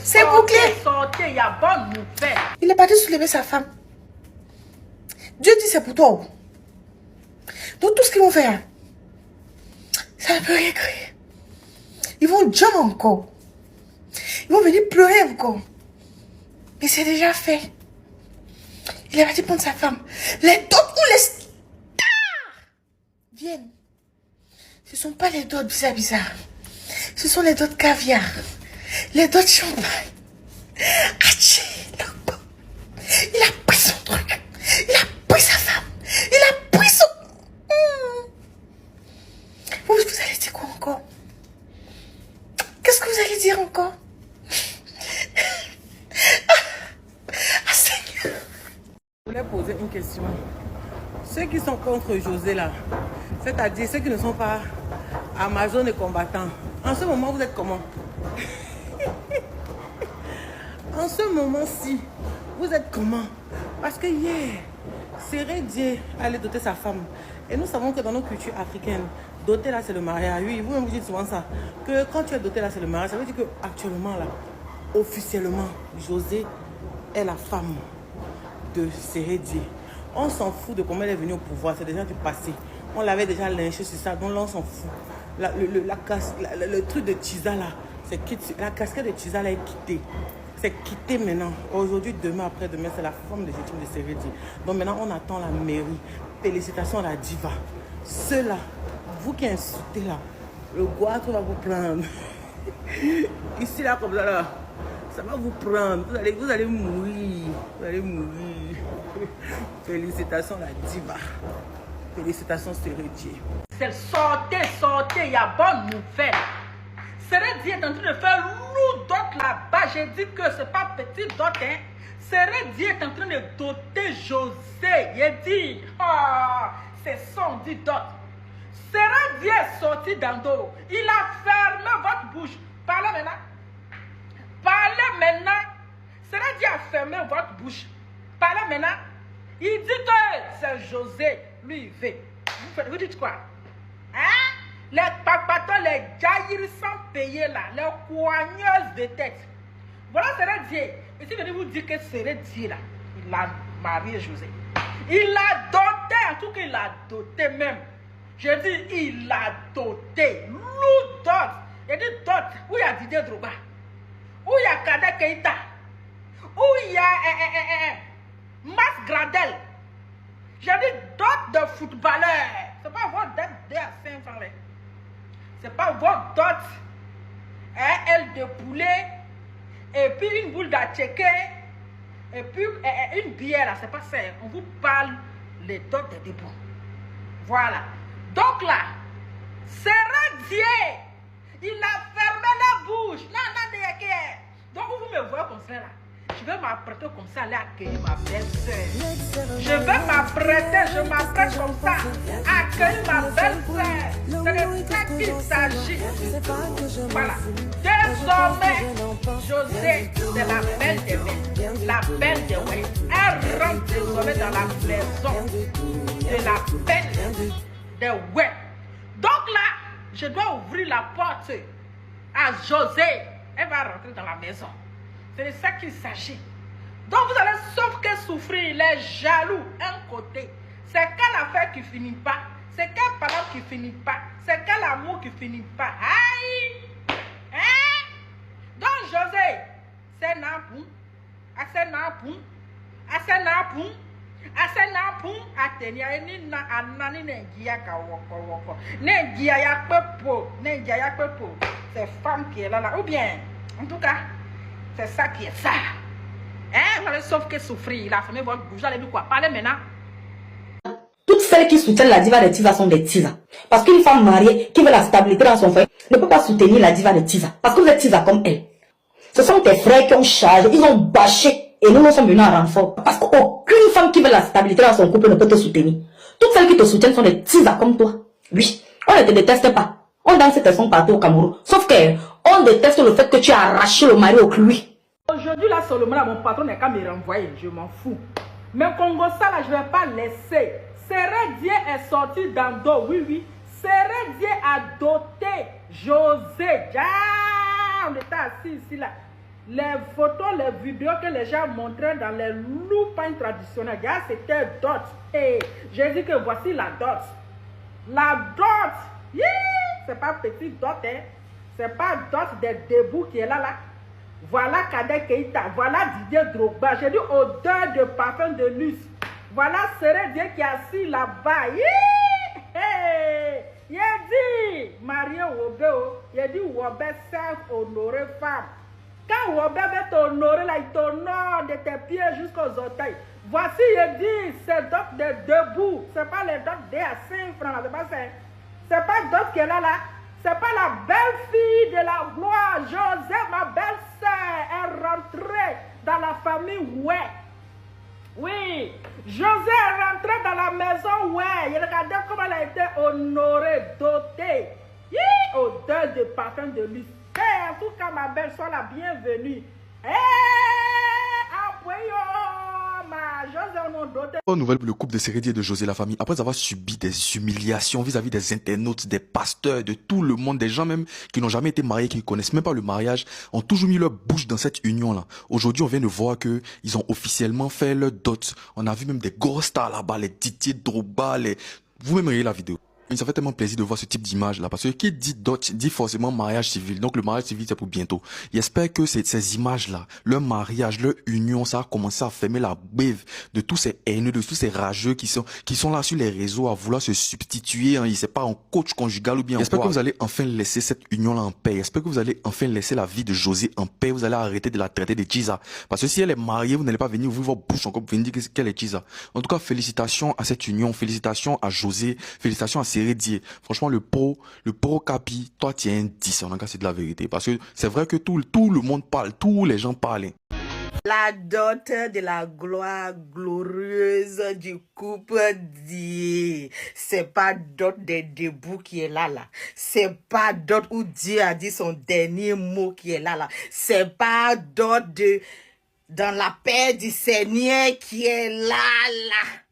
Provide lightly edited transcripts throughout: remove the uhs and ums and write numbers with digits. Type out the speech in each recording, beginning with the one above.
C'est bouclé. Sortez, il y a bonne nouvelle. Il est parti soulever sa femme. Dieu dit c'est pour toi. Donc tout ce qu'ils vont faire, ça ne peut rien créer. Ils vont jump encore. Ils vont venir pleurer encore. Mais c'est déjà fait. Il est parti prendre sa femme. Les dots ou les stars viennent. Ce ne sont pas les dots bizarres. Ce sont les dots de caviar. Les dots de champagne. Hachi, il a pris son truc. Il a pris sa femme. Il a pris son... Vous allez dire quoi encore? Qu'est-ce que vous allez dire encore? Ah Seigneur. Je voulais poser une question. Ceux qui sont contre José là, c'est-à-dire ceux qui ne sont pas Amazon et combattants, en ce moment vous êtes comment? En ce moment-ci, vous êtes comment? Parce que hier, Séré Dié allait doter sa femme. Et nous savons que dans nos cultures africaines, doter là c'est le mariage. Oui, vous-même vous dites souvent ça. Que quand tu es doté là c'est le mariage. Ça veut dire qu'actuellement là, officiellement, José est la femme de Séré Dié. On s'en fout de comment elle est venue au pouvoir. C'est déjà du passé. On l'avait déjà lynché sur ça. Donc là on s'en fout. Le truc de Tisa là, la casquette de Tisa là est quittée. C'est quitté maintenant. Aujourd'hui, demain, après-demain, c'est la femme légitime de Séré Dié. Donc maintenant, on attend la mairie. Félicitations à la diva. Ceux-là, vous qui insultez là, le goitre va vous prendre. Ici, là, comme ça, là, ça va vous prendre. Vous allez mourir. Vous allez mourir. Félicitations à la diva. Félicitations Séré Dié. Sortez, il y a bonne nouvelle. Séré Dié est en train de faire lourd dot là-bas. J'ai dit que ce n'est pas petit dot. Hein. Séré Dié est en train de doter José. Il dit, c'est son dit dot. Séré Dié est sorti d'Ando. Il a fermé votre bouche. Parlez maintenant. Parlez maintenant. Séré Dié a fermé votre bouche. Parlez maintenant. Il dit que c'est José. Lui, il veut. Vous dites quoi? Hein? Les papatons, les jaillirs sans payer là, les coigneuses de tête. Voilà Séré Dié. Et si je vais vous dire que Séré Dié là, il a marié José. Il a doté, en tout cas il a doté même. Je dis il a doté. Lou dot. Il dit dot. Où il y a Didier Drogba. Où il y a Kader Keita. Où il y a Mas Gradel. Je dis dot de footballeur. C'est pas votre dot de 5 ans là. C'est pas votre dot, aile de poulet, et puis une boule d'atchéké, et puis une bière, là, c'est pas ça. On vous parle les dots de début. Voilà. Donc là, Séré Dié, il a fermé la bouche. Donc vous me voyez comme ça là. Je vais m'apprêter comme ça, aller accueillir ma belle-sœur. Je vais m'apprêter, je m'apprête comme ça, accueillir ma belle-sœur. C'est de ça qu'il s'agit. Voilà. Désormais, José, c'est la belle des Wè. La belle des Wè. Elle rentre désormais dans la maison de la belle des Wè. Donc là, je dois ouvrir la porte à José. Elle va rentrer dans la maison. C'est de ça qu'il s'agit. Donc vous allez sauf que souffrir, les jaloux, un côté. C'est quelle affaire qui finit pas. C'est quelle parole qui finit pas. C'est quel amour qui finit pas. Aïe! Hein? Donc José, c'est napou. C'est napou. C'est napou. C'est napou. Atenia ni na anani nengia ka woko woko. Nengia ya pepo. Nengia ya pepo. C'est femme qui est là là. Ou bien, en tout cas, c'est ça qui est ça. Hein? Vous allez sauf que souffrir. Il a fermé votre bouche. Vous allez dire quoi? Parlez maintenant. Toutes celles qui soutiennent la diva de Tisa sont des Tisa. Parce qu'une femme mariée qui veut la stabilité dans son foyer ne peut pas soutenir la diva de Tisa. Parce que vous êtes Tisa comme elle. Ce sont tes frères qui ont chargé, ils ont bâché. Et nous sommes venus en renfort. Parce qu'aucune femme qui veut la stabilité dans son couple ne peut te soutenir. Toutes celles qui te soutiennent sont des Tisa comme toi. Oui, on ne te déteste pas. On danse tes sons partout au Cameroun. Sauf que on déteste le fait que tu as arraché le mari au clouis. Aujourd'hui, là, seulement, là, mon patron n'est qu'à me renvoyer. Je m'en fous. Mais Congo, ça, là, je ne vais pas laisser. Séré Dié est sorti d'Ando. Oui, oui. Séré Dié a doté José. Ah, on était assis ici, là. Les photos, les vidéos que les gens montraient dans les loupagnes traditionnelles, c'était dot. Et j'ai dit que voici la dot. La dot, c'est pas petit dot, hein. C'est pas dot des débuts qui est là. Voilà Kadek Keïta, voilà Didier Drogba. J'ai dit odeur de parfum de luxe. Voilà Seredie qui est assis là-bas. Il a dit, marié Wobé, il a dit Wobé serve honorer femme. Quand Wobé va t'honorer, là, il t'honore de tes pieds jusqu'aux orteils. Voici, il dit, c'est d'autres de debout. C'est pas les d'autres de à 5 francs, c'est pas ça. C'est pas d'autres qui est là. C'est pas la belle-fille de la gloire. Joseph, ma belle-sœur, est rentrée dans la famille, ouais. Oui, José est rentré dans la maison, ouais. Il regardait comment elle a été honorée, dotée. Odeur de parfum de luxe. En tout cas, ma belle, sois la bienvenue. Bonne nouvelle pour le couple de Seredie et de José la famille. Après avoir subi des humiliations vis-à-vis des internautes, des pasteurs, de tout le monde, des gens même qui n'ont jamais été mariés, qui ne connaissent même pas le mariage, ont toujours mis leur bouche dans cette union-là. Aujourd'hui, on vient de voir que ils ont officiellement fait leur dot. On a vu même des gros stars là-bas, les Didier Drogba, vous-même regardez la vidéo. Et ça fait tellement plaisir de voir ce type d'image là, parce que qui dit dot dit forcément mariage civil. Donc le mariage civil c'est pour bientôt. J'espère que ces images là, leur mariage, leur union, ça a commencé à fermer la bave de tous ces haineux, de tous ces rageux qui sont là sur les réseaux à vouloir se substituer, hein, je sais pas, en coach conjugal ou bien. J'espère que vous allez enfin laisser cette union là en paix. J'espère que vous allez enfin laisser la vie de José en paix. Vous allez arrêter de la traiter de Giza. Parce que si elle est mariée, vous n'allez pas venir ouvrir votre bouche encore pour venir dire qu'elle est Giza. En tout cas, félicitations à cette union, félicitations à José, félicitations à Seredie. Franchement, le pro Capi, toi tu es un 10, en tout cas c'est de la vérité. Parce que c'est vrai que tout le monde parle, tous les gens parlent. La dot de la gloire glorieuse du couple dit, c'est pas dot des débuts qui est là. C'est pas dot où Dieu a dit son dernier mot qui est là. C'est pas dot de dans la paix du Seigneur qui est là.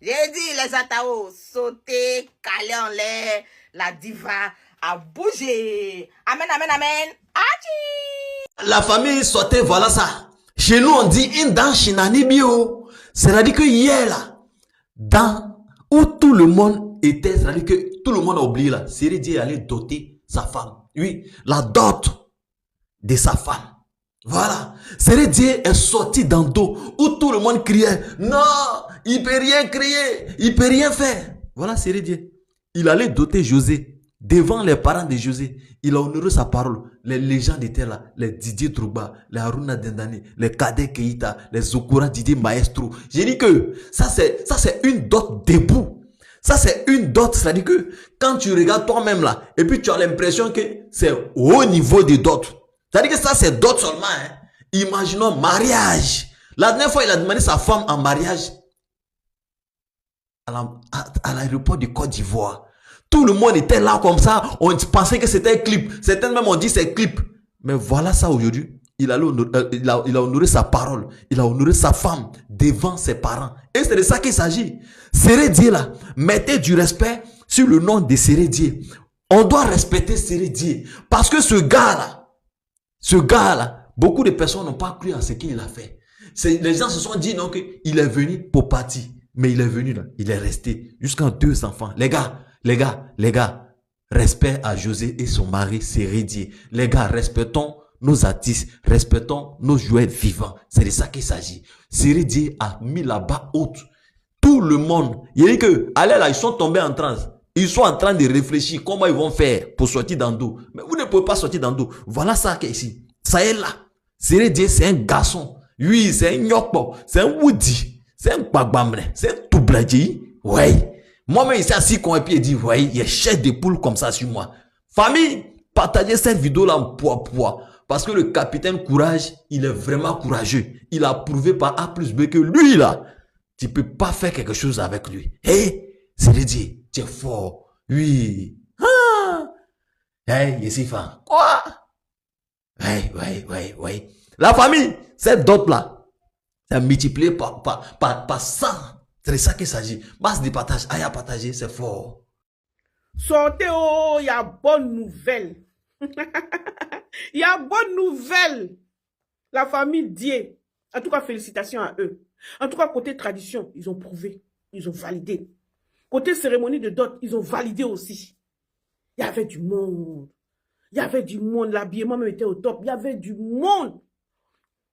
J'ai dit les Atao, sauter, caler en l'air, la diva a bougé. Amen, amen, amen. Achi! La famille sautait, voilà ça. Chez nous, on dit Indan Shinani Bio. C'est-à-dire que hier, là, dans où tout le monde était, c'est-à-dire que tout le monde a oublié, là, Seredie allait doter sa femme. Oui, la dot de sa femme. Voilà. Seredie est sorti dans dos où tout le monde criait, non, il peut rien crier, il peut rien faire. Voilà Seredie. Il allait doter José devant les parents de José. Il a honoré sa parole. Les légendes étaient là. Les Didier Drogba, les Haruna Dendane, les Kadek Keïta, les Zokora Didier Maestro. J'ai dit que ça c'est une dot debout. Ça c'est une dot, c'est-à-dire que quand tu regardes toi-même là, et puis tu as l'impression que c'est au haut niveau des dots. C'est-à-dire que ça c'est dot seulement. Hein. Imaginons mariage. La dernière fois il a demandé sa femme en mariage à l'aéroport de Côte d'Ivoire. Tout le monde était là comme ça. On pensait que c'était un clip. Certains même ont dit c'est clip. Mais voilà ça aujourd'hui. Il a honoré sa parole. Il a honoré sa femme devant ses parents. Et c'est de ça qu'il s'agit. Seredie là, mettez du respect sur le nom de Seredie. On doit respecter Seredie. Parce que ce gars-là, beaucoup de personnes n'ont pas cru à ce qu'il a fait. Les gens se sont dit non qu'il est venu pour partir. Mais il est venu là. Il est resté jusqu'à 2 enfants. Les gars, respect à José et son mari Seredie. Les gars, respectons nos artistes, respectons nos joueurs vivants. C'est de ça qu'il s'agit. Seredie a mis la barre haute. Tout le monde, il dit que, allez là, ils sont tombés en transe. Ils sont en train de réfléchir comment ils vont faire pour sortir d'Ando. Mais vous ne pouvez pas sortir d'Ando. Voilà ça qui est ici. Ça est là. Seredie, c'est un garçon. Lui, c'est un nyokpo. C'est un Woody. C'est un Bagbamre. C'est un Toubladji. Ouais. Moi-même, ici, assis con et puis il dit, ouais, il y a chef de poule comme ça sur moi. Famille, partagez cette vidéo-là en poids. Parce que le capitaine Courage, il est vraiment courageux. Il a prouvé par A plus B que lui, là, tu peux pas faire quelque chose avec lui. Hé, Seredie, tu es fort. Oui. Ah. Hey, Yessifa. Quoi? Ouais. La famille, cette dot-là, c'est multiplié par 100. C'est de ça qu'il s'agit. Masse de partage, aïe à partager, c'est fort. Sortez, oh, il y a bonne nouvelle. Il y a bonne nouvelle. La famille Dié. En tout cas, félicitations à eux. En tout cas, côté tradition, ils ont prouvé. Ils ont validé. Côté cérémonie de dot, ils ont validé aussi. Il y avait du monde. Il y avait du monde. L'habillement même était au top. Il y avait du monde.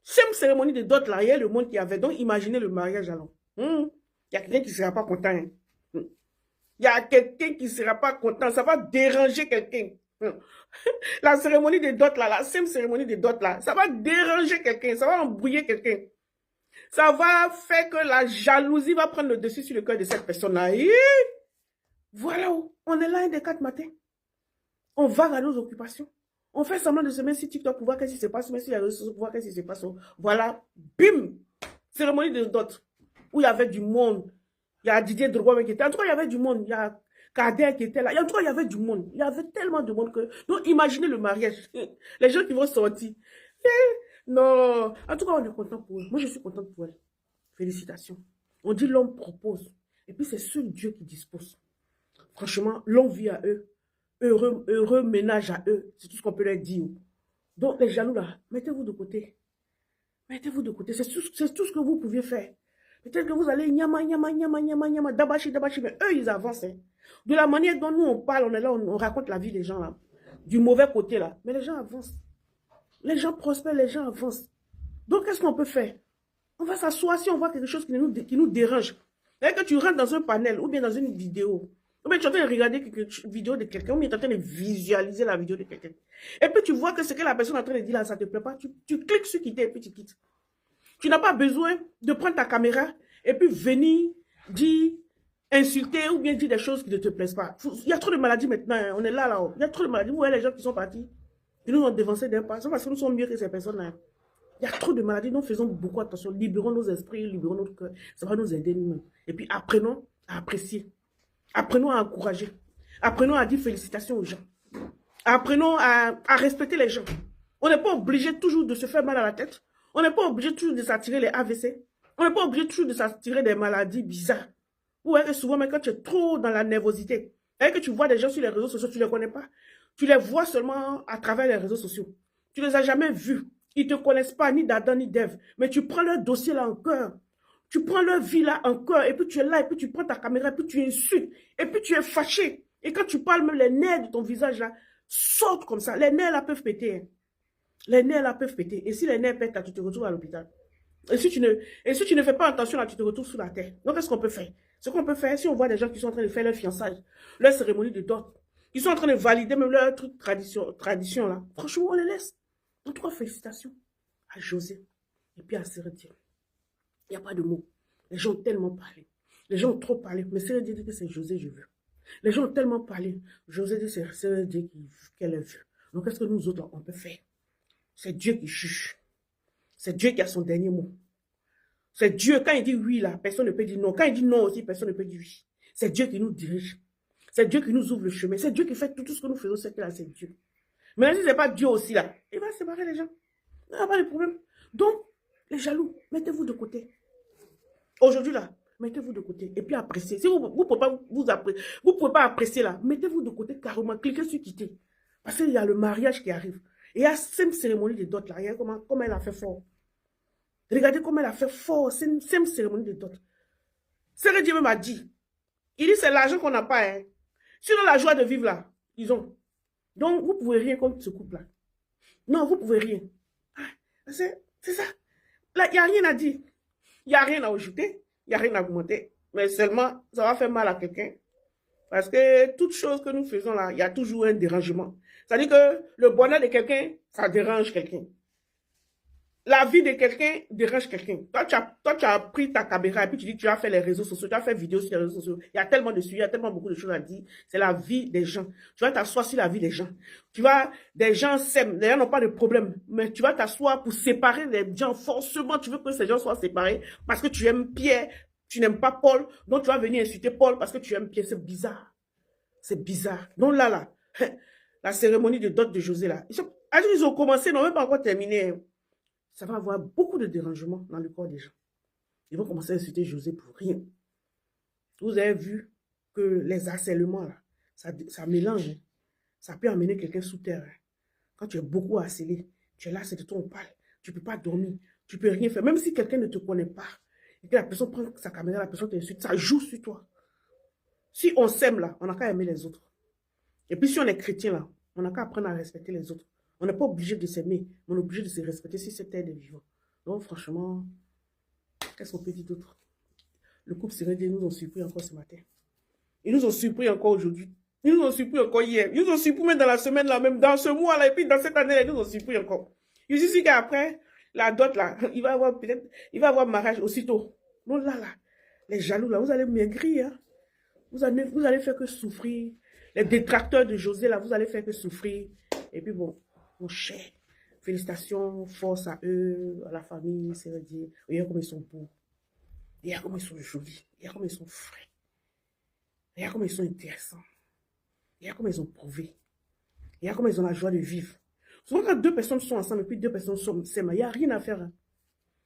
Cette cérémonie de dot, là, il y a le monde qui avait. Donc, imaginez le mariage alors. Il y a quelqu'un qui ne sera pas content. Hein. Il y a quelqu'un qui ne sera pas content. Ça va déranger quelqu'un. La cérémonie de dot, là, la simple cérémonie de dot, là, ça va déranger quelqu'un. Ça va embrouiller quelqu'un. Ça va faire que la jalousie va prendre le dessus sur le cœur de cette personne-là. Voilà où on est là un des 4 matins. On va à nos occupations. On fait semblant de se mettre sur TikTok pour voir qu'est-ce qui se passe, mais sur les réseaux sociaux pour voir qu'est-ce qui se passe. Voilà, bim! Cérémonie de dot, où il y avait du monde. Il y a Didier Drogba qui était. En tout cas, il y avait du monde. Il y a Kader qui était là. En tout cas, il y avait du monde. Il y avait tellement de monde que... Donc, imaginez le mariage. Les gens qui vont sortir. Non. En tout cas, on est content pour eux. Moi, je suis contente pour elle. Félicitations. On dit l'homme propose. Et puis, c'est seul Dieu qui dispose. Franchement, longue vie à eux. Heureux ménage à eux. C'est tout ce qu'on peut leur dire. Donc, les jaloux là, mettez-vous de côté. Mettez-vous de côté. C'est tout ce que vous pouviez faire. Peut-être que vous allez nyama, dabashi, mais eux, ils avancent. Hein. De la manière dont nous, on parle, on est là, on raconte la vie des gens là. Du mauvais côté là. Mais les gens avancent. Les gens prospèrent, les gens avancent. Donc, qu'est-ce qu'on peut faire? On va s'asseoir si on voit quelque chose qui nous dérange. C'est que tu rentres dans un panel ou bien dans une vidéo. Ou bien tu es en train de regarder une vidéo de quelqu'un, ou bien tu es en train de visualiser la vidéo de quelqu'un. Et puis tu vois que ce que la personne est en train de dire là, ça ne te plaît pas. Tu cliques sur quitter et puis tu quittes. Tu n'as pas besoin de prendre ta caméra et puis venir dire, insulter ou bien dire des choses qui ne te plaisent pas. Il y a trop de maladies maintenant. Hein. On est là, là-haut. Il y a trop de maladies. Vous voyez les gens qui sont partis. Ils nous ont dévancé d'un pas. C'est parce que nous sommes mieux que ces personnes-là. Il y a trop de maladies. Nous faisons beaucoup attention. Libérons nos esprits, libérons notre cœur. Ça va nous aider nous-mêmes. Et puis apprenons à apprécier. Apprenons à encourager. Apprenons à dire félicitations aux gens. Apprenons à respecter les gens. On n'est pas obligé toujours de se faire mal à la tête. On n'est pas obligé toujours de s'attirer les AVC. On n'est pas obligé toujours de s'attirer des maladies bizarres. Vous voyez que souvent, mais quand tu es trop dans la nervosité, et que tu vois des gens sur les réseaux sociaux, tu ne les connais pas. Tu les vois seulement à travers les réseaux sociaux. Tu ne les as jamais vus. Ils ne te connaissent pas, ni d'Adam, ni d'Ève. Mais tu prends leur dossier là en cœur. Tu prends leur vie là en cœur. Et puis tu es là, et puis tu prends ta caméra, et puis tu insultes. Et puis tu es fâché. Et quand tu parles, même les nerfs de ton visage là sortent comme ça. Les nerfs là peuvent péter. Hein. Les nerfs là peuvent péter. Et si les nerfs pètent, là, tu te retrouves à l'hôpital. Et si tu ne fais pas attention, là, tu te retrouves sous la terre. Donc, qu'est-ce qu'on peut faire? Ce qu'on peut faire, si on voit des gens qui sont en train de faire leur fiançailles, leur cérémonie de dot, qui sont en train de valider même leur truc tradition là, franchement, on les laisse. En tout cas, félicitations à José et puis à Sérédier. Il n'y a pas de mots. Les gens ont tellement parlé. Les gens ont trop parlé. Mais Sérédier dit que c'est José, je veux. Les gens ont tellement parlé. José dit que c'est Sérédier qu'elle a vu. Donc, qu'est-ce que nous autres, on peut faire? C'est Dieu qui juge. C'est Dieu qui a son dernier mot. C'est Dieu, quand il dit oui là, personne ne peut dire non. Quand il dit non aussi, personne ne peut dire oui. C'est Dieu qui nous dirige. C'est Dieu qui nous ouvre le chemin. C'est Dieu qui fait tout ce que nous faisons, c'est là, c'est Dieu. Mais si ce n'est pas Dieu aussi là, il va séparer les gens. Il n'y a pas de problème. Donc, les jaloux, mettez-vous de côté. Aujourd'hui là, mettez-vous de côté. Et puis appréciez. Si vous ne pouvez pas apprécier là, mettez-vous de côté carrément. Cliquez sur quitter. Parce qu'il y a le mariage qui arrive. Et il y a cette cérémonie de dot là. Regardez comment elle a fait fort. Regardez comment elle a fait fort. C'est une simple cérémonie de dot. Sérédier même a dit. Il dit c'est l'argent qu'on n'a pas. Hein. Sinon la joie de vivre là, ils ont. Donc vous ne pouvez rien contre ce couple là. Non, vous ne pouvez rien. Ah, c'est ça. Là, il n'y a rien à dire. Il n'y a rien à ajouter. Il n'y a rien à augmenter. Mais seulement, ça va faire mal à quelqu'un. Parce que toute chose que nous faisons là, il y a toujours un dérangement. C'est-à-dire que le bonheur de quelqu'un, ça dérange quelqu'un. La vie de quelqu'un dérange quelqu'un. Toi, tu as pris ta caméra et puis tu dis que tu as fait les réseaux sociaux, tu as fait vidéo sur les réseaux sociaux. Il y a tellement de sujets, il y a tellement beaucoup de choses à dire. C'est la vie des gens. Tu vas t'asseoir sur la vie des gens. Des gens s'aiment, les gens n'ont pas de problème. Mais tu vas t'asseoir pour séparer les gens. Forcément, tu veux que ces gens soient séparés parce que tu aimes Pierre. Tu n'aimes pas Paul, donc tu vas venir insulter Paul parce que tu aimes Pierre. C'est bizarre. C'est bizarre. Donc là, la cérémonie de dot de José, là, ils ont commencé, ils n'ont même pas encore terminé. Ça va avoir beaucoup de dérangements dans le corps des gens. Ils vont commencer à insulter José pour rien. Vous avez vu que les harcèlements, là, ça mélange. Ça peut amener quelqu'un sous terre. Quand tu es beaucoup harcelé, tu es là, c'est de toi on parle. Tu ne peux pas dormir. Tu ne peux rien faire. Même si quelqu'un ne te connaît pas, et que la personne prend sa caméra, la personne t'insulte, ça joue sur toi. Si on s'aime là, on n'a qu'à aimer les autres. Et puis si on est chrétien là, on n'a qu'à apprendre à respecter les autres. On n'est pas obligé de s'aimer, mais on est obligé de se respecter si c'est terre des vivants. Donc franchement, qu'est-ce qu'on peut dire d'autre? Le couple Sérédier nous ont surpris encore ce matin. Ils nous ont surpris encore aujourd'hui. Ils nous ont surpris encore hier. Ils nous ont surpris même dans la semaine là, même dans ce mois là, et puis dans cette année là, ils nous ont surpris encore. Je suis sûr qu'après, la dot là, il va avoir peut-être, il va avoir mariage aussitôt. Non là, les jaloux là, vous allez maigrir. Hein? Vous allez faire que souffrir. Les détracteurs de José là, vous allez faire que souffrir. Et puis bon, mon cher, félicitations, force à eux, à la famille, c'est dire, regarde comme ils sont beaux. Regarde comme ils sont jolis. Regarde comme ils sont frais. Regarde comme ils sont intéressants. Regarde comme ils ont prouvé. Regarde comme ils ont la joie de vivre. Souvent, quand deux personnes sont ensemble et puis deux personnes s'aiment, il n'y a rien à faire. Hein.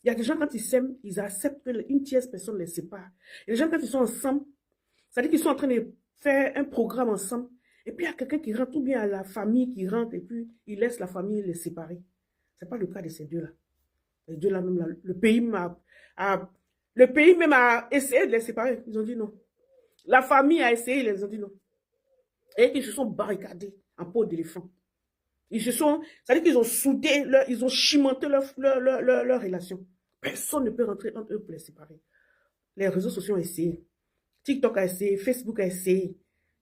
Il y a des gens, quand ils s'aiment, ils acceptent qu'une tierce personne les sépare. Et les gens, quand ils sont ensemble, ça veut dire qu'ils sont en train de faire un programme ensemble. Et puis, il y a quelqu'un qui rentre, ou bien à la famille qui rentre, et puis il laisse la famille les séparer. Ce n'est pas le cas de ces deux-là. Les deux-là, même là, le pays même a essayé de les séparer. Ils ont dit non. La famille a essayé, ils ont dit non. Et ils se sont barricadés en peau d'éléphant. C'est-à-dire qu'ils ont soudé, ils ont cimenté leur relation. Personne ne peut rentrer entre eux pour les séparer. Les réseaux sociaux ont essayé. TikTok a essayé, Facebook a essayé.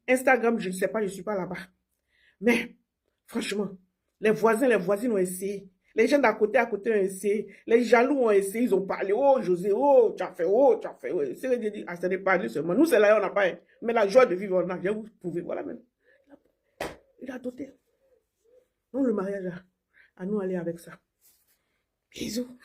Instagram, je ne sais pas, je ne suis pas là-bas. Mais, franchement, les voisins, les voisines ont essayé. Les gens d'à côté ont essayé. Les jaloux ont essayé, ils ont parlé. Oh, José, oh, tu as fait, oh. C'est dit, ah, ça n'est pas lui seulement. Nous, c'est là, on n'a pas. Mais la joie de vivre, on a. Je vais vous prouver. Voilà même. Il a doté. Donc, le mariage, à nous aller avec ça. Bisous.